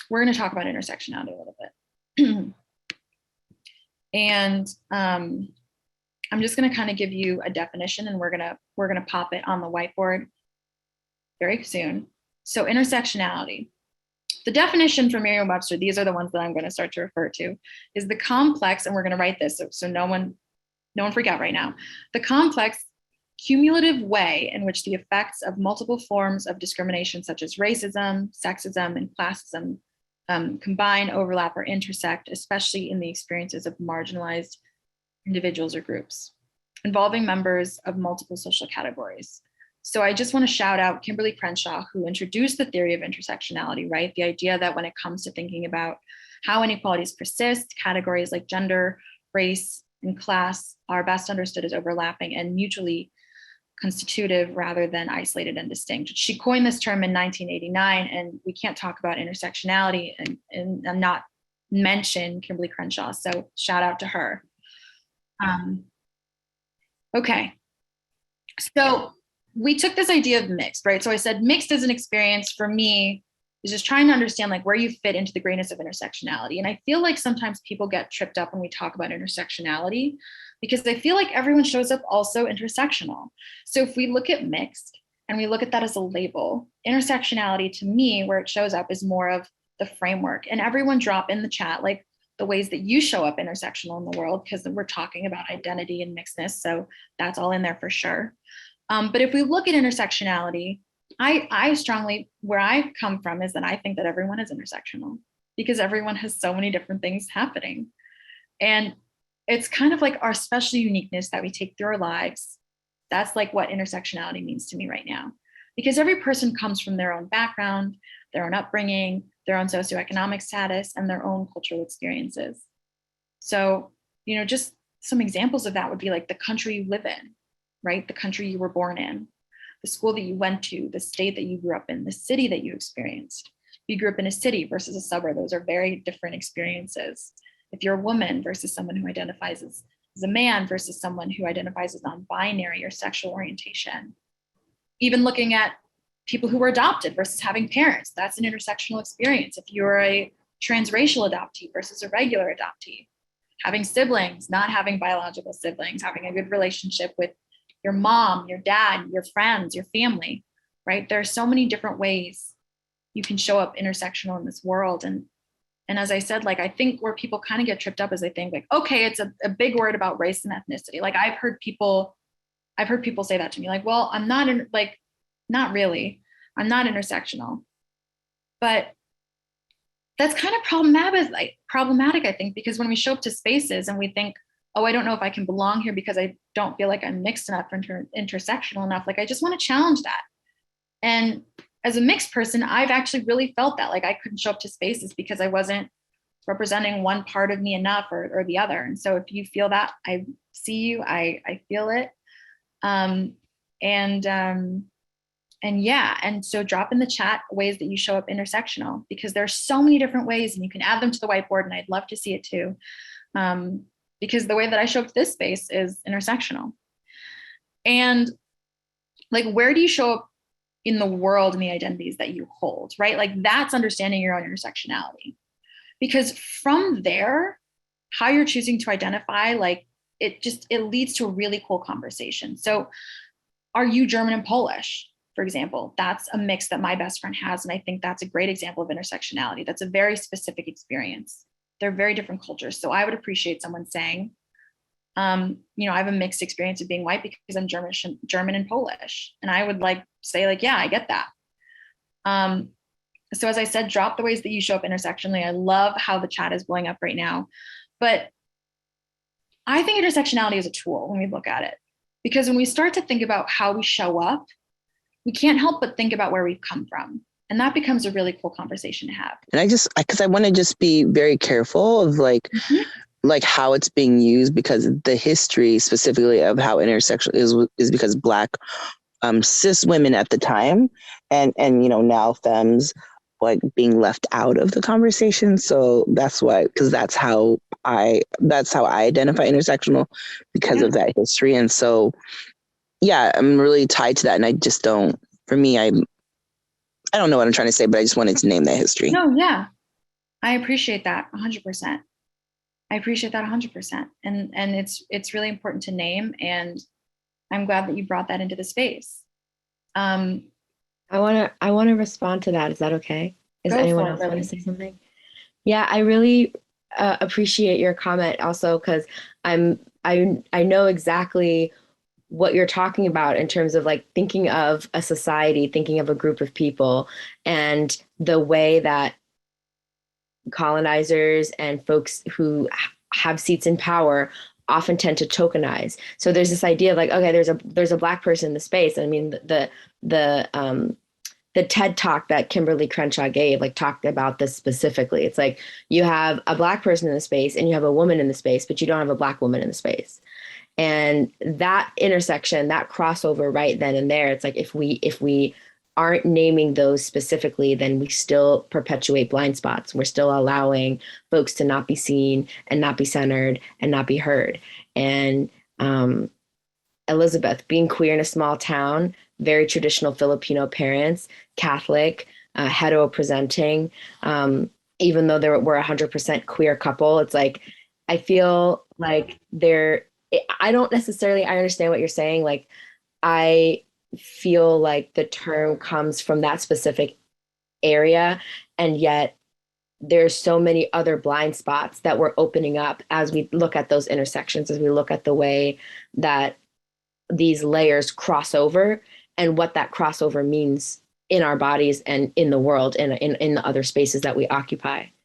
we're going to talk about intersectionality a little bit. And I'm just going to kind of give you a definition, and we're going to pop it on the whiteboard very soon. So intersectionality. The definition from Merriam-Webster, these are the ones that I'm going to start to refer to, is the complex, and we're going to write this so no one freak out right now. The complex, cumulative way in which the effects of multiple forms of discrimination, such as racism, sexism, and classism, combine, overlap, or intersect, especially in the experiences of marginalized individuals or groups, involving members of multiple social categories. So I just want to shout out Kimberlé Crenshaw, who introduced the theory of intersectionality, right? The idea that when it comes to thinking about how inequalities persist, categories like gender, race, and class are best understood as overlapping and mutually constitutive rather than isolated and distinct. She coined this term in 1989, and we can't talk about intersectionality and not mention Kimberlé Crenshaw. So shout out to her. Okay, so we took this idea of mixed, right? So I said mixed as an experience for me is just trying to understand like where you fit into the greatness of intersectionality. And I feel like sometimes people get tripped up when we talk about intersectionality because they feel like everyone shows up also intersectional. So if we look at mixed and we look at that as a label, intersectionality to me, where it shows up is more of the framework. And everyone drop in the chat like the ways that you show up intersectional in the world, because we're talking about identity and mixedness. So that's all in there for sure. But if we look at intersectionality, I strongly, where I come from is that I think that everyone is intersectional because everyone has so many different things happening. And it's kind of like our special uniqueness that we take through our lives. That's like what intersectionality means to me right now, because every person comes from their own background, their own upbringing, their own socioeconomic status, and their own cultural experiences. So, you know, just some examples of that would be like the country you live in, right? The country you were born in, the school that you went to, the state that you grew up in, the city that you experienced. If you grew up in a city versus a suburb, those are very different experiences. If you're a woman versus someone who identifies as a man versus someone who identifies as non-binary or sexual orientation. Even looking at people who were adopted versus having parents, that's an intersectional experience. If you're a transracial adoptee versus a regular adoptee, having siblings, not having biological siblings, having a good relationship with your mom, your dad, your friends, your family, right? There are so many different ways you can show up intersectional in this world. And as I said, like, I think where people kind of get tripped up is they think like, okay, it's a big word about race and ethnicity. Like I've heard people say that to me, like, well, I'm not not really, I'm not intersectional. But that's kind of problematic, I think, because when we show up to spaces and we think, oh, I don't know if I can belong here because I don't feel like I'm mixed enough or intersectional enough. Like, I just want to challenge that. And as a mixed person, I've actually really felt that, like I couldn't show up to spaces because I wasn't representing one part of me enough or the other. And so if you feel that, I see you, I feel it. And yeah, and so drop in the chat ways that you show up intersectional, because there are so many different ways and you can add them to the whiteboard, and I'd love to see it too. Because the way that I show up to this space is intersectional. And like, where do you show up in the world and the identities that you hold, right? Like that's understanding your own intersectionality. Because from there, how you're choosing to identify, like it leads to a really cool conversation. So are you German and Polish, for example? That's a mix that my best friend has. And I think that's a great example of intersectionality. That's a very specific experience. They're very different cultures. So I would appreciate someone saying, you know, I have a mixed experience of being white because I'm German and Polish. And I would like say like, yeah, I get that. So as I said, drop the ways that you show up intersectionally. I love how the chat is blowing up right now. But I think intersectionality is a tool when we look at it, because when we start to think about how we show up, we can't help but think about where we've come from. And that becomes a really cool conversation to have. And because I want to just be very careful of like, like how it's being used, because the history specifically of how intersectional is because Black cis women at the time and you know, now femmes like being left out of the conversation. So that's why, because that's how I identify intersectional, because of that history. And so yeah, I'm really tied to that. And I just don't, for me, I don't know what I'm trying to say, but I just wanted to name that history. No, yeah. I appreciate that 100%. I appreciate that 100%. And it's really important to name. And I'm glad that you brought that into the space. Um, I wanna respond to that. Is that okay? Does Go anyone for it, else want to Lily. say something? Yeah, I really appreciate your comment also because I know exactly what you're talking about in terms of like thinking of a society, thinking of a group of people, and the way that colonizers and folks who have seats in power often tend to tokenize. So there's this idea of like, okay, there's a black person in the space. I mean, the TED talk that Kimberlé Crenshaw gave, like talked about this specifically. It's like you have a black person in the space and you have a woman in the space, but you don't have a black woman in the space. And that intersection, that crossover right then and there, it's like if we aren't naming those specifically, then we still perpetuate blind spots. We're still allowing folks to not be seen and not be centered and not be heard. And Elizabeth, being queer in a small town, very traditional Filipino parents, Catholic, hetero presenting, even though we're a 100% queer couple, it's like, I feel like I don't necessarily, I understand what you're saying. Like, I feel like the term comes from that specific area, and yet there's so many other blind spots that we're opening up as we look at those intersections, as we look at the way that these layers cross over and what that crossover means in our bodies and in the world and in the other spaces that we occupy.